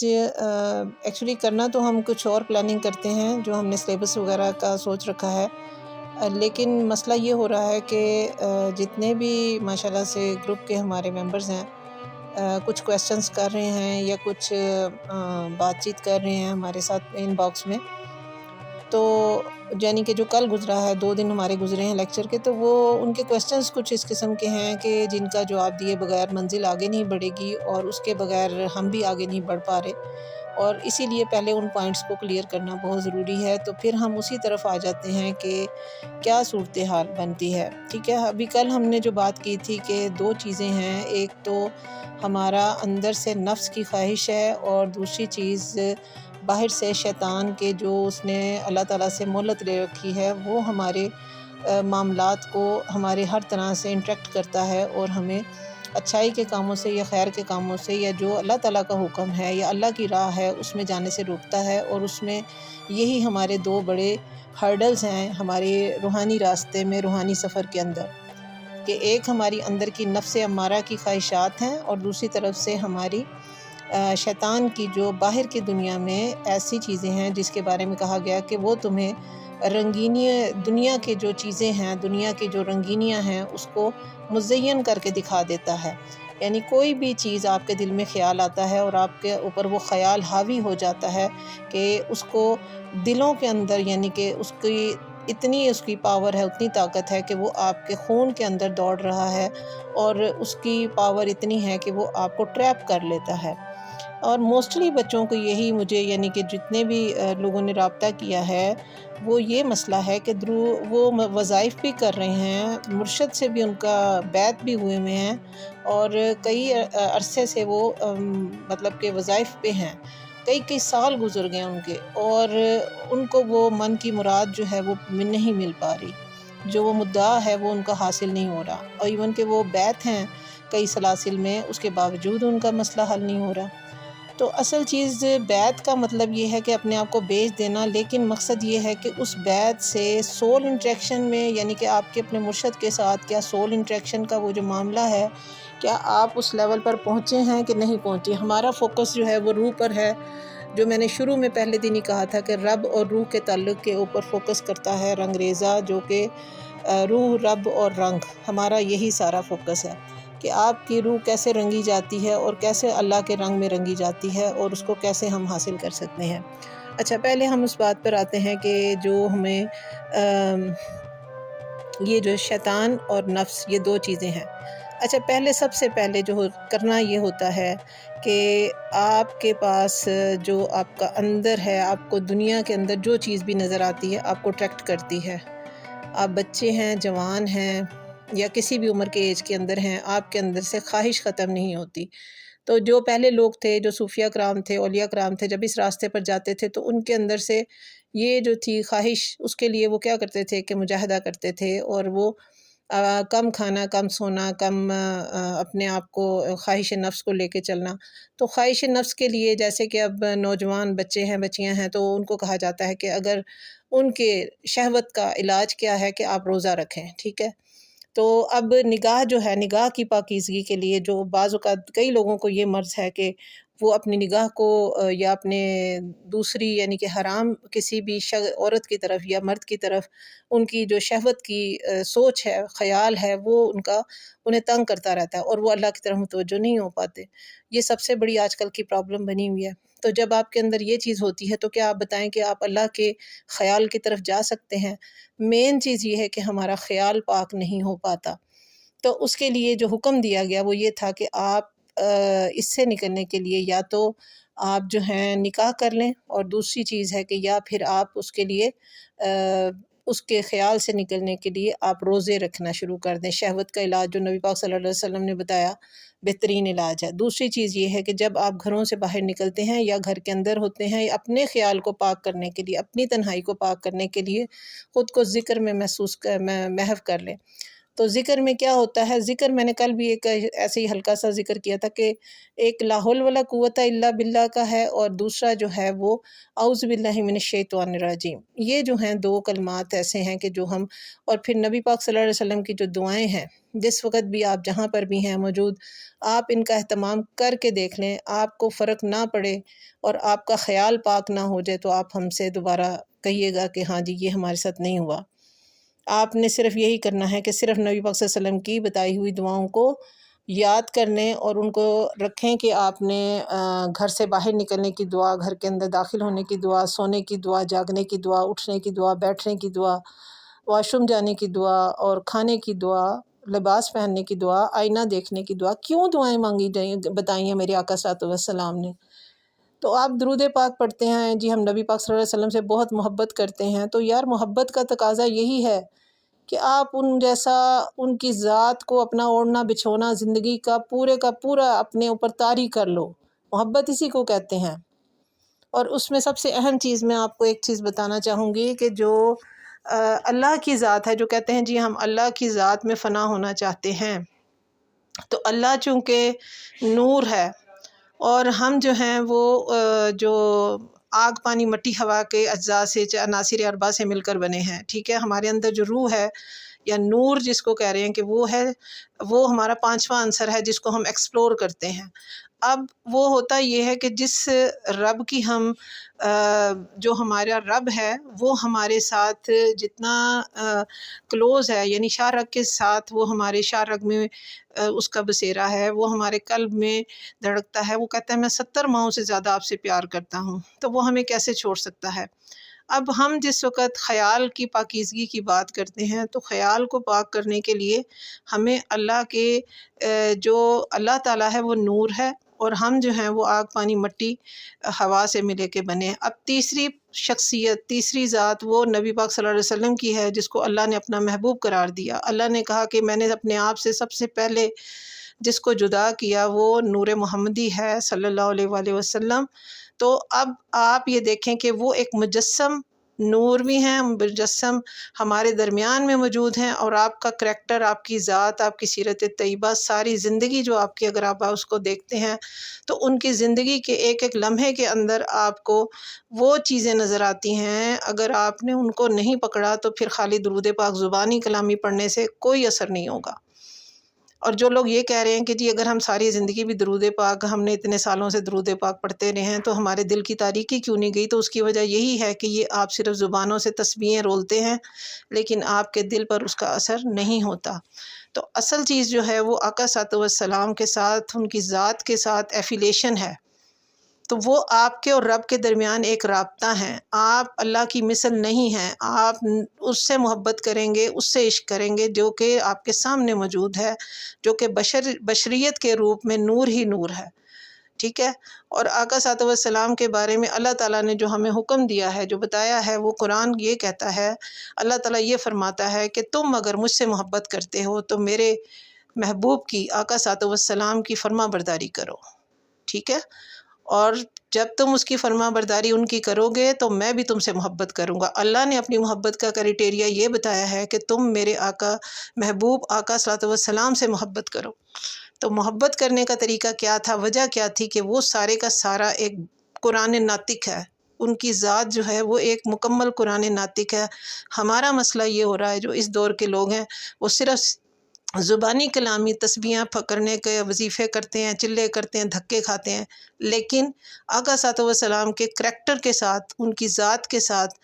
Actually کرنا تو ہم کچھ اور پلاننگ کرتے ہیں جو ہم نے سلیبس وغیرہ کا سوچ رکھا ہے، لیکن مسئلہ یہ ہو رہا ہے کہ جتنے بھی ماشاءاللہ سے گروپ کے ہمارے ممبرز ہیں، کچھ کویسچنس کر رہے ہیں یا کچھ بات چیت کر رہے ہیں ہمارے ساتھ ان باکس میں، تو یعنی کہ جو کل گزرا ہے 2 دن ہمارے گزرے ہیں لیکچر کے، تو وہ ان کے کویسچنس کچھ اس قسم کے ہیں کہ جن کا جواب دیے بغیر منزل آگے نہیں بڑھے گی، اور اس کے بغیر ہم بھی آگے نہیں بڑھ پا رہے، اور اسی لیے پہلے ان پوائنٹس کو کلیئر کرنا بہت ضروری ہے۔ تو پھر ہم اسی طرف آ جاتے ہیں کہ کیا صورتحال بنتی ہے، ٹھیک ہے۔ ابھی کل ہم نے جو بات کی تھی کہ 2 چیزیں ہیں، ایک تو ہمارا اندر سے نفس کی خواہش ہے، اور دوسری چیز باہر سے شیطان کے جو اس نے اللہ تعالیٰ سے مہلت لے رکھی ہے، وہ ہمارے معاملات کو ہمارے ہر طرح سے انٹریکٹ کرتا ہے، اور ہمیں اچھائی کے کاموں سے یا خیر کے کاموں سے یا جو اللہ تعالیٰ کا حکم ہے یا اللہ کی راہ ہے اس میں جانے سے روکتا ہے، اور اس میں یہی ہمارے 2 بڑے ہرڈلز ہیں ہمارے روحانی راستے میں، روحانی سفر کے اندر، کہ ایک ہماری اندر کی نفس امارہ کی خواہشات ہیں، اور دوسری طرف سے ہماری شیطان کی جو باہر کی دنیا میں ایسی چیزیں ہیں جس کے بارے میں کہا گیا کہ وہ تمہیں رنگینی دنیا کے جو چیزیں ہیں، دنیا کی جو رنگینیاں ہیں اس کو مزین کر کے دکھا دیتا ہے۔ یعنی کوئی بھی چیز آپ کے دل میں خیال آتا ہے اور آپ کے اوپر وہ خیال حاوی ہو جاتا ہے کہ اس کو دلوں کے اندر، یعنی کہ اس کی پاور ہے، اتنی طاقت ہے کہ وہ آپ کے خون کے اندر دوڑ رہا ہے، اور اس کی پاور اتنی ہے کہ وہ آپ کو ٹریپ کر لیتا ہے۔ اور موسٹلی بچوں کو یہی، مجھے یعنی کہ جتنے بھی لوگوں نے رابطہ کیا ہے، وہ یہ مسئلہ ہے کہ وہ وظائف بھی کر رہے ہیں، مرشد سے بھی ان کا بیعت بھی ہوئے ہیں، اور کئی عرصے سے وہ مطلب کہ وظائف پہ ہیں، کئی سال گزر گئے ان کے، اور ان کو وہ من کی مراد جو ہے وہ نہیں مل پا رہی، جو وہ مدعا ہے وہ ان کا حاصل نہیں ہو رہا، اور ایون کہ وہ بیعت ہیں کئی سلاسل میں، اس کے باوجود ان کا مسئلہ حل نہیں ہو رہا۔ تو اصل چیز بیعت کا مطلب یہ ہے کہ اپنے آپ کو بیچ دینا، لیکن مقصد یہ ہے کہ اس بیعت سے سول انٹریکشن میں، یعنی کہ آپ کے اپنے مرشد کے ساتھ کیا سول انٹریکشن کا وہ جو معاملہ ہے، کیا آپ اس لیول پر پہنچے ہیں کہ نہیں پہنچے۔ ہمارا فوکس جو ہے وہ روح پر ہے، جو میں نے شروع میں پہلے دن ہی کہا تھا کہ رب اور روح کے تعلق کے اوپر فوکس کرتا ہے رنگ ریزہ، جو کہ روح، رب اور رنگ، ہمارا یہی سارا فوکس ہے کہ آپ کی روح کیسے رنگی جاتی ہے، اور کیسے اللہ کے رنگ میں رنگی جاتی ہے، اور اس کو کیسے ہم حاصل کر سکتے ہیں۔ اچھا، پہلے ہم اس بات پر آتے ہیں کہ جو ہمیں یہ جو شیطان اور نفس، یہ 2 چیزیں ہیں۔ اچھا، سب سے پہلے جو کرنا یہ ہوتا ہے کہ آپ کے پاس جو آپ کا اندر ہے، آپ کو دنیا کے اندر جو چیز بھی نظر آتی ہے آپ کو اٹریکٹ کرتی ہے، آپ بچے ہیں، جوان ہیں، یا کسی بھی عمر کے ایج کے اندر ہیں، آپ کے اندر سے خواہش ختم نہیں ہوتی۔ تو جو پہلے لوگ تھے، جو صوفیہ کرام تھے، اولیاء کرام تھے، جب اس راستے پر جاتے تھے تو ان کے اندر سے یہ جو تھی خواہش، اس کے لیے وہ کیا کرتے تھے کہ مجاہدہ کرتے تھے، اور وہ کم کھانا، کم سونا، کم اپنے آپ کو خواہش نفس کو لے کے چلنا۔ تو خواہش نفس کے لیے، جیسے کہ اب نوجوان بچے ہیں، بچیاں ہیں، تو ان کو کہا جاتا ہے کہ اگر ان کے شہوت کا علاج کیا ہے کہ آپ روزہ رکھیں، ٹھیک ہے۔ تو اب نگاہ جو ہے، نگاہ کی پاکیزگی کے لیے، جو بعض اوقات کئی لوگوں کو یہ مرض ہے کہ وہ اپنی نگاہ کو یا اپنے دوسری، یعنی کہ حرام کسی بھی عورت کی طرف یا مرد کی طرف ان کی جو شہوت کی سوچ ہے، خیال ہے، وہ انہیں تنگ کرتا رہتا ہے، اور وہ اللہ کی طرف متوجہ نہیں ہو پاتے۔ یہ سب سے بڑی آج کل کی پرابلم بنی ہوئی ہے۔ تو جب آپ کے اندر یہ چیز ہوتی ہے تو کیا آپ بتائیں کہ آپ اللہ کے خیال کی طرف جا سکتے ہیں؟ مین چیز یہ ہے کہ ہمارا خیال پاک نہیں ہو پاتا۔ تو اس کے لیے جو حکم دیا گیا وہ یہ تھا کہ آپ اس سے نکلنے کے لیے یا تو آپ جو ہیں نکاح کر لیں، اور دوسری چیز ہے کہ یا پھر آپ اس کے لیے اس کے خیال سے نکلنے کے لیے آپ روزے رکھنا شروع کر دیں۔ شہوت کا علاج جو نبی پاک صلی اللہ علیہ وسلم نے بتایا بہترین علاج ہے۔ دوسری چیز یہ ہے کہ جب آپ گھروں سے باہر نکلتے ہیں یا گھر کے اندر ہوتے ہیں، اپنے خیال کو پاک کرنے کے لیے، اپنی تنہائی کو پاک کرنے کے لیے خود کو ذکر میں محو کر لیں۔ تو ذکر میں کیا ہوتا ہے، ذکر میں نے کل بھی ایک ایسے ہی ہلکا سا ذکر کیا تھا کہ ایک لا حول ولا قوت الا باللہ کا ہے، اور دوسرا جو ہے وہ اعوذ باللہ من الشیطان الرجیم۔ یہ جو ہیں دو کلمات ایسے ہیں کہ جو ہم، اور پھر نبی پاک صلی اللہ علیہ وسلم کی جو دعائیں ہیں، جس وقت بھی آپ جہاں پر بھی ہیں موجود، آپ ان کا اہتمام کر کے دیکھ لیں، آپ کو فرق نہ پڑے اور آپ کا خیال پاک نہ ہو جائے تو آپ ہم سے دوبارہ کہیے گا کہ ہاں جی یہ ہمارے ساتھ نہیں ہوا۔ آپ نے صرف یہی کرنا ہے کہ صرف نبی پاک صلی اللہ علیہ وسلم کی بتائی ہوئی دعاؤں کو یاد کر لیں اور ان کو رکھیں کہ آپ نے گھر سے باہر نکلنے کی دعا، گھر کے اندر داخل ہونے کی دعا، سونے کی دعا، جاگنے کی دعا، اٹھنے کی دعا، بیٹھنے کی دعا، واش روم جانے کی دعا اور کھانے کی دعا، لباس پہننے کی دعا، آئینہ دیکھنے کی دعا، کیوں دعائیں مانگی جائیں بتائیں ہیں میرے آقا صلی اللہ علیہ وسلم نے۔ تو آپ درود پاک پڑھتے ہیں، جی ہم نبی پاک صلی اللہ علیہ وسلم سے بہت محبت کرتے ہیں، تو یار محبت کا تقاضا یہی ہے کہ آپ ان جیسا، ان کی ذات کو اپنا اوڑھنا بچھونا زندگی کا پورا اپنے اوپر طاری کر لو۔ محبت اسی کو کہتے ہیں۔ اور اس میں سب سے اہم چیز میں آپ کو ایک چیز بتانا چاہوں گی کہ جو اللہ کی ذات ہے، جو کہتے ہیں جی ہم اللہ کی ذات میں فنا ہونا چاہتے ہیں، تو اللہ چونکہ نور ہے اور ہم جو ہیں وہ جو آگ پانی مٹی ہوا کے اجزاء سے، عناصر اربعہ سے مل کر بنے ہیں، ٹھیک ہے۔ ہمارے اندر جو روح ہے یا نور جس کو کہہ رہے ہیں کہ وہ ہے، وہ ہمارا پانچواں عنصر ہے جس کو ہم ایکسپلور کرتے ہیں۔ اب وہ ہوتا یہ ہے کہ جس رب کی ہم جو ہمارا رب ہے وہ ہمارے ساتھ جتنا کلوز ہے، یعنی شاہ رگ کے ساتھ وہ ہمارے شاہ رگ میں اس کا بسیرا ہے، وہ ہمارے قلب میں دھڑکتا ہے، وہ کہتا ہے میں 70 ماہوں سے زیادہ آپ سے پیار کرتا ہوں، تو وہ ہمیں کیسے چھوڑ سکتا ہے۔ اب ہم جس وقت خیال کی پاکیزگی کی بات کرتے ہیں تو خیال کو پاک کرنے کے لیے ہمیں اللہ کے جو اللہ تعالیٰ ہے وہ نور ہے، اور ہم جو ہیں وہ آگ پانی مٹی ہوا سے ملے کے بنے۔ اب تیسری شخصیت، تیسری ذات وہ نبی پاک صلی اللہ علیہ وسلم کی ہے جس کو اللہ نے اپنا محبوب قرار دیا۔ اللہ نے کہا کہ میں نے اپنے آپ سے سب سے پہلے جس کو جدا کیا وہ نور محمدی ہے صلی اللہ علیہ وآلہ وسلم۔ تو اب آپ یہ دیکھیں کہ وہ ایک مجسم نور بھی ہیں، مجسم ہمارے درمیان میں موجود ہیں، اور آپ کا کریکٹر، آپ کی ذات، آپ کی سیرت طیبہ، ساری زندگی جو آپ کی، اگر آپ اس کو دیکھتے ہیں تو ان کی زندگی کے ایک ایک لمحے کے اندر آپ کو وہ چیزیں نظر آتی ہیں۔ اگر آپ نے ان کو نہیں پکڑا تو پھر خالی درود پاک زبانی کلامی پڑھنے سے کوئی اثر نہیں ہوگا۔ اور جو لوگ یہ کہہ رہے ہیں کہ جی اگر ہم ساری زندگی بھی درود پاک، ہم نے اتنے سالوں سے درود پاک پڑھتے رہے ہیں تو ہمارے دل کی تاریکی کیوں نہیں گئی، تو اس کی وجہ یہی ہے کہ یہ آپ صرف زبانوں سے تسبیحیں رولتے ہیں لیکن آپ کے دل پر اس کا اثر نہیں ہوتا۔ تو اصل چیز جو ہے وہ آقا صلی اللہ علیہ وسلم کے ساتھ، ان کی ذات کے ساتھ ایفیلیشن ہے، تو وہ آپ کے اور رب کے درمیان ایک رابطہ ہے۔ آپ اللہ کی مثل نہیں ہیں، آپ اس سے محبت کریں گے، اس سے عشق کریں گے جو کہ آپ کے سامنے موجود ہے، جو کہ بشریت کے روپ میں نور ہی نور ہے، ٹھیک ہے۔ اور آقا صلی اللہ علیہ وسلم کے بارے میں اللہ تعالیٰ نے جو ہمیں حکم دیا ہے، جو بتایا ہے، وہ قرآن یہ کہتا ہے، اللہ تعالیٰ یہ فرماتا ہے کہ تم اگر مجھ سے محبت کرتے ہو تو میرے محبوب کی، آقا صلی اللہ علیہ وسلم کی فرما برداری کرو، ٹھیک ہے۔ اور جب تم اس کی فرما برداری ان کی کرو گے تو میں بھی تم سے محبت کروں گا۔ اللہ نے اپنی محبت کا کرائٹیریا یہ بتایا ہے کہ تم میرے آقا محبوب آقا صلی اللہ علیہ وسلم سے محبت کرو۔ تو محبت کرنے کا طریقہ کیا تھا، وجہ کیا تھی کہ وہ سارے کا سارا ایک قرآن ناطق ہے، ان کی ذات جو ہے وہ ایک مکمل قرآن ناطق ہے۔ ہمارا مسئلہ یہ ہو رہا ہے، جو اس دور کے لوگ ہیں وہ صرف زبانی کلامی تسبیحاں پکڑنے کے وظیفے کرتے ہیں، چلے کرتے ہیں، دھکے کھاتے ہیں، لیکن آقا صلی اللہ علیہ وسلم کے کریکٹر کے ساتھ، ان کی ذات کے ساتھ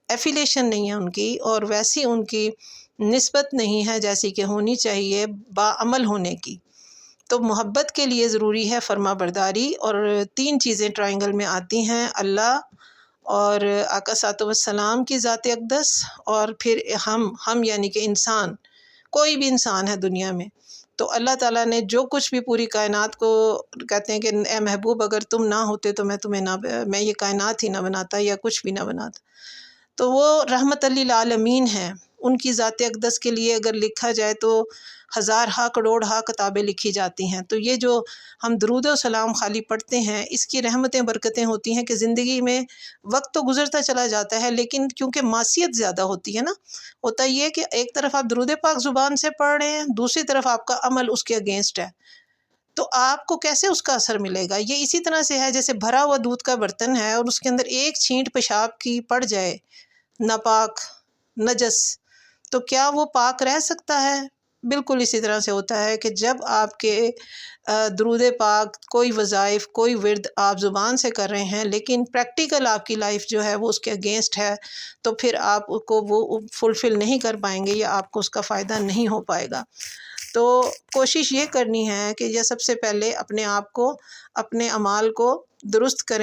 ایفیلیشن نہیں ہے ان کی، اور ویسی ان کی نسبت نہیں ہے جیسی کہ ہونی چاہیے باعمل ہونے کی۔ تو محبت کے لیے ضروری ہے فرما برداری، اور 3 چیزیں ٹرائنگل میں آتی ہیں، اللہ اور آقا صلی اللہ علیہ وسلم کی ذات اقدس، اور پھر ہم یعنی کہ انسان، کوئی بھی انسان ہے دنیا میں۔ تو اللہ تعالیٰ نے جو کچھ بھی پوری کائنات کو، کہتے ہیں کہ اے محبوب اگر تم نہ ہوتے تو میں یہ کائنات ہی نہ بناتا یا کچھ بھی نہ بناتا۔ تو وہ رحمت للعالمین ہیں، ان کی ذات اقدس کے لیے اگر لکھا جائے تو ہزار ہا کروڑ ہا کتابیں لکھی جاتی ہیں۔ تو یہ جو ہم درود و سلام خالی پڑھتے ہیں، اس کی رحمتیں برکتیں ہوتی ہیں کہ زندگی میں وقت تو گزرتا چلا جاتا ہے، لیکن کیونکہ معصیت زیادہ ہوتی ہے نا، ہوتا یہ کہ ایک طرف آپ درود پاک زبان سے پڑھ رہے ہیں، دوسری طرف آپ کا عمل اس کے اگینسٹ ہے، تو آپ کو کیسے اس کا اثر ملے گا؟ یہ اسی طرح سے ہے جیسے بھرا ہوا دودھ کا برتن ہے اور اس کے اندر ایک چھینٹ پیشاب کی پڑ جائے، ناپاک، نجس، تو کیا وہ پاک رہ سکتا ہے؟ بالکل اسی طرح سے ہوتا ہے کہ جب آپ کے درود پاک، کوئی وظائف، کوئی ورد آپ زبان سے کر رہے ہیں لیکن پریکٹیکل آپ کی لائف جو ہے وہ اس کے اگینسٹ ہے، تو پھر آپ کو وہ فلفل نہیں کر پائیں گے یا آپ کو اس کا فائدہ نہیں ہو پائے گا۔ تو کوشش یہ کرنی ہے کہ یہ سب سے پہلے اپنے آپ کو، اپنے اعمال کو درست کریں۔